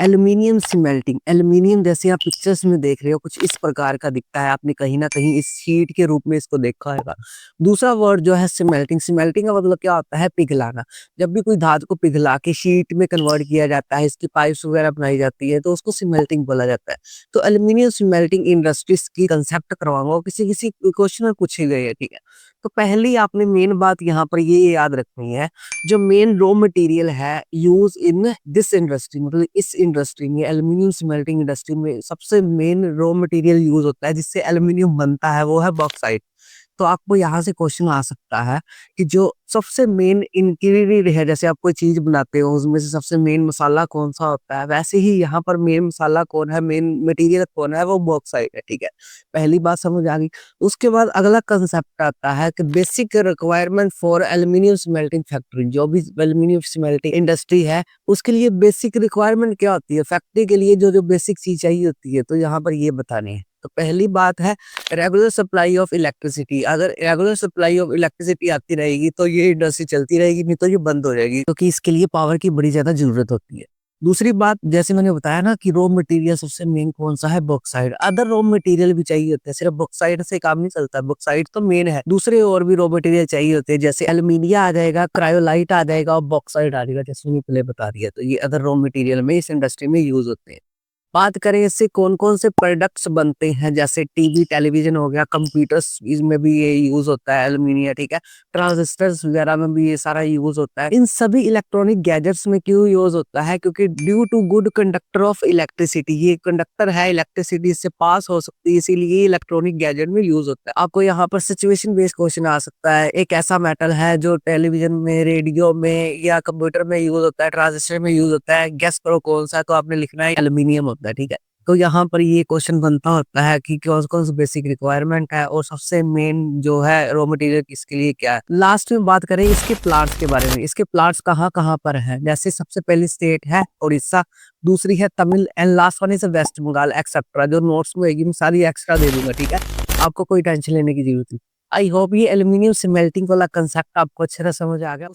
Aluminium smelting, aluminium जैसे आप pictures में देख रहे हो कुछ इस प्रकार का दिखता है, आपने कहीं ना कहीं इस शीट के रूप में इसको देखा होगा। दूसरा वर्ड जो है स्मेल्टिंग, स्मेल्टिंग का मतलब क्या होता है? पिघलाना। जब भी कोई धातु को पिघला के शीट में कन्वर्ट किया जाता है, इसकी पाइप्स वगैरह बनाई जाती है, तो उसको स्मेल्टिंग बोला जाता है। तो एल्यूमिनियम स्मेल्टिंग इंडस्ट्रीज की कंसेप्ट करवाऊंगा, किसी किसी क्वेश्चन में पूछे गए हैं, ठीक है। तो पहली आपने मेन बात यहाँ पर ये याद रखनी है, जो मेन रॉ मटेरियल है यूज इन दिस इंडस्ट्री, मतलब इस इंडस्ट्री में एल्यूमिनियम स्मेल्टिंग इंडस्ट्री में सबसे मेन रॉ मटेरियल यूज होता है जिससे एल्यूमिनियम बनता है, वो है बॉक्साइट। तो आपको यहाँ से क्वेश्चन आ सकता है कि जो सबसे मेन इंग्रेडिएंट है, जैसे आप कोई चीज बनाते हो उसमें से सबसे मेन मसाला कौन सा होता है, वैसे ही यहाँ पर मेन मसाला कौन है, मेन मटेरियल कौन है, वो बॉक्साइट है, ठीक है। पहली बात समझ आ गई। उसके बाद अगला कंसेप्ट आता है कि basic requirement for aluminium smelting factory, जो भी एल्यूमिनियम स्मेल्टिंग इंडस्ट्री है उसके लिए बेसिक रिक्वायरमेंट क्या होती है, फैक्ट्री के लिए जो जो बेसिक चीज चाहिए होती है, तो यहाँ पर ये बतानी है। तो पहली बात है रेगुलर सप्लाई ऑफ इलेक्ट्रिसिटी। अगर रेगुलर सप्लाई ऑफ इलेक्ट्रिसिटी आती रहेगी तो ये इंडस्ट्री चलती रहेगी, नहीं तो ये बंद हो जाएगी, क्योंकि इसके लिए पावर की बड़ी ज्यादा जरूरत होती है। दूसरी बात, जैसे मैंने बताया ना कि रॉ मटेरियल सबसे मेन कौन सा है, बॉक्साइट। अदर रॉ मटेरियल भी चाहिए होते हैं, सिर्फ बॉक्साइट से काम नहीं चलता, बॉक्साइट तो मेन है, दूसरे और भी रॉ मटेरियल चाहिए होते हैं, जैसे एल्यूमिनिया आ जाएगा, क्रायोलाइट आ जाएगा और बॉक्साइट आ जाएगा, जैसे मैंने पहले बता दिया। तो ये अदर रॉ मटेरियल में इस इंडस्ट्री में यूज होते हैं। बात करें इससे कौन कौन से प्रोडक्ट्स बनते हैं, जैसे टीवी टेलीविजन हो गया, कंप्यूटर्स, इसमें भी ये यूज होता है एल्यूमिनियम, ठीक है। ट्रांजिस्टर्स वगैरह में भी ये सारा यूज होता है। इन सभी इलेक्ट्रॉनिक गैजेट्स में क्यों यूज होता है? क्योंकि due to good conductor of electricity, ये कंडक्टर है, इलेक्ट्रिसिटी इससे पास हो सकती है, इसीलिए इलेक्ट्रॉनिक गैजेट में यूज होता है। आपको यहाँ पर सिचुएशन बेस्ड क्वेश्चन आ सकता है, एक ऐसा मेटल है जो टेलीविजन में, रेडियो में या कंप्यूटर में यूज होता है, ट्रांजिस्टर में यूज होता है, गेस करो कौन सा है, तो आपने लिखना है एल्यूमिनियम होता है, ठीक है। तो यहाँ पर ये क्वेश्चन बनता होता है कि कौन कौन सी बेसिक रिक्वायरमेंट है और सबसे मेन जो है रॉ मटेरियल किसके लिए क्या है। लास्ट में बात करें इसके प्लांट्स के बारे में, इसके प्लांट्स कहाँ कहाँ पर है, जैसे सबसे पहली स्टेट है उड़ीसा, दूसरी है Tamil, and last one is West Bengal etcetera. जो नोट्स में होगी मैं सारी एक्स्ट्रा दे दूंगा, ठीक है, आपको कोई टेंशन लेने की जरूरत नहीं। आई होप ये एल्यूमिनियम स्मेल्टिंग वाला कंसेप्ट आपको अच्छे से समझ आ गया।